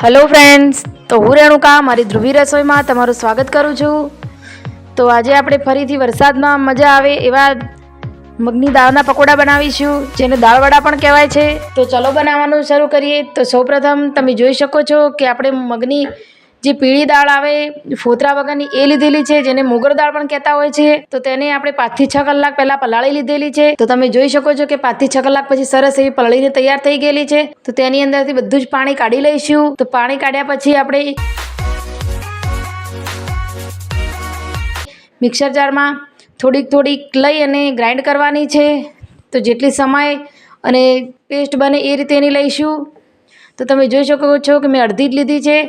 Hello friends, તો હું રેણુકા મારી ધ્રુવી રસોઈમાં તમારું સ્વાગત કરું છું। તો આજે આપણે ફરીથી વરસાદમાં મજા આવે એવા મગની દાળના પકોડા બનાવીશું, જેને દાળવડા પણ કહેવાય છે। તો ચલો બનાવવાનું શરૂ કરીએ। તો સૌપ્રથમ તમે જોઈ શકો છો કે આપણે મગની જે પીળી દાળ આવે ફોતરા વગરની એ લીધેલી છે, જેને મોગર દાળ પણ કહેતા હોય છે। તો તેને આપણે 5 થી 6 કલાક પહેલાં પલાળી લીધેલી છે। તો તમે જોઈ શકો છો કે 5 થી 6 કલાક પછી સરસ એવી પલળીને તૈયાર થઈ ગયેલી છે। તો તેની અંદરથી બધું જ પાણી કાઢી લઈશું। તો પાણી કાઢ્યા પછી આપણે મિક્સર જારમાં થોડીક લઈ અને ગ્રાઇન્ડ કરવાની છે। તો જેટલી સમય અને પેસ્ટ બને એ રીતે એની લઈશું। તો તમે જોઈ શકો છો કે મેં અડધી જ લીધી છે।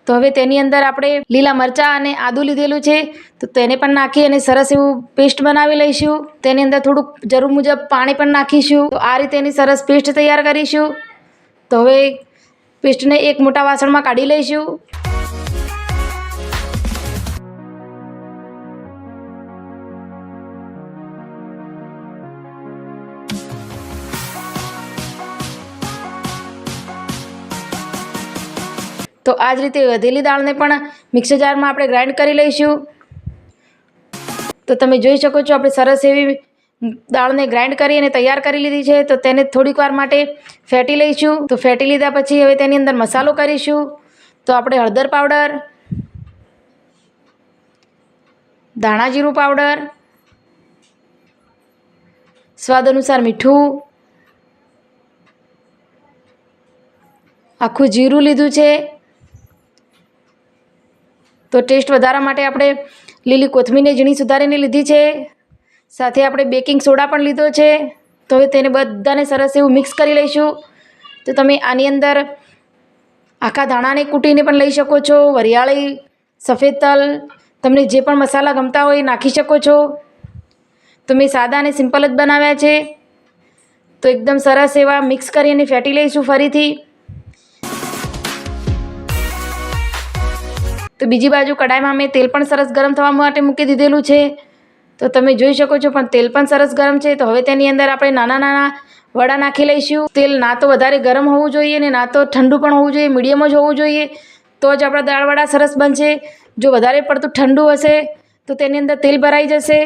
તો હવે તેની અંદર આપણે લીલા મરચાં અને આદું લીધેલું છે, તો તેને પણ નાખી અને સરસ એવું પેસ્ટ બનાવી લઈશું। તેની અંદર થોડુંક જરૂર મુજબ પાણી પણ નાખીશું। તો આ રીતે એની સરસ પેસ્ટ તૈયાર કરીશું। તો હવે પેસ્ટને એક મોટા વાસણમાં કાઢી લઈશું। તો આ જ રીતે વધેલી દાળને પણ મિક્સર જારમાં આપણે ગ્રાઇન્ડ કરી લઈશું। તો તમે જોઈ શકો છો આપણે સરસ એવી દાળને ગ્રાઇન્ડ કરી અને તૈયાર કરી લીધી છે। તો તેને થોડીક વાર માટે ફેટી લઈશું। તો ફેટી લીધા પછી હવે તેની અંદર મસાલો કરીશું। તો આપણે હળદર પાવડર, ધાણા જીરું પાવડર, સ્વાદ અનુસાર મીઠું, આખું જીરું લીધું છે। તો ટેસ્ટ વધારવા માટે આપણે લીલી કોથમીરને ઝીણી સુધારીને લીધી છે, સાથે આપણે બેકિંગ સોડા પણ લીધો છે। તો હવે તેને બધાને સરસ એવું મિક્સ કરી લઈશું। તો તમે આની અંદર આખા ધાણાને કૂટીને પણ લઈ શકો છો, વરિયાળી, સફેદ તલ, તમને જે પણ મસાલા ગમતા હોય એ નાખી શકો છો। તો મેં સાદા અને સિમ્પલ જ બનાવ્યા છે। તો એકદમ સરસ એવા મિક્સ કરીને ફેટી લઈશું ફરીથી। તો બીજી બાજુ કડાઈમાં મેં તેલ પણ સરસ ગરમ થવા માટે મૂકી દીધેલું છે। તો તમે જોઈ શકો છો પણ તેલ પણ સરસ ગરમ છે। તો હવે તેની અંદર આપણે નાના વડા નાખી લઈશું। તેલ ના તો વધારે ગરમ હોવું જોઈએ ને ના તો ઠંડુ પણ હોવું જોઈએ, મીડિયમ જ હોવું જોઈએ, તો જ આપણા દાળવડા સરસ બનશે। જો વધારે પડતું ઠંડુ હશે તો તેની અંદર તેલ ભરાઈ જશે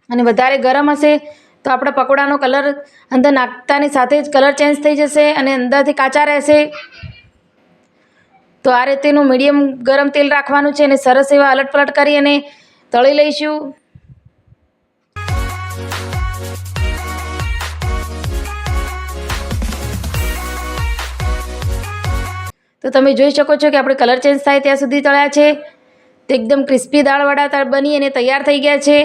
અને વધારે ગરમ હશે તો આપણા પકોડાનો કલર અંદર નાખતાની સાથે જ કલર ચેન્જ થઈ જશે અને અંદરથી કાચા રહેશે। તો આ રીતેનું મીડિયમ ગરમ તેલ રાખવાનું છે અને સરસ એવા અલટપલટ કરી અને તળી લઈશું। તો તમે જોઈ શકો છો કે આપણે કલર ચેન્જ થાય ત્યાં સુધી તળ્યા છે। તો એકદમ ક્રિસ્પી દાળવડા બની અને તૈયાર થઈ ગયા છે।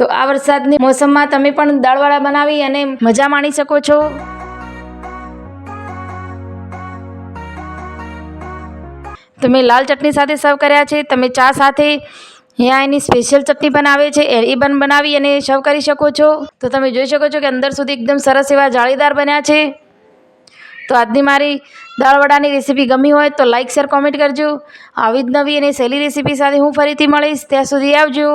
તો આ વરસાદની મોસમમાં તમે પણ દાળવડા બનાવી અને મજા માણી શકો છો। તો મેં લાલ ચટણી સાથે સર્વ કર્યા છે। તમે ચા સાથે યા એની સ્પેશિયલ ચટણી બનાવે છે એ પણ બનાવી અને સર્વ કરી શકો છો। તો તમે જોઈ શકો છો કે અંદર સુધી એકદમ સરસ એવા જાળીદાર બન્યા છે। તો આજની મારી દાળવડાની રેસીપી ગમી હોય તો લાઇક, શેર, કોમેન્ટ કરજો। આવી જ નવી અને સહેલી રેસીપી સાથે હું ફરીથી મળીશ। ત્યાં સુધી આવજો।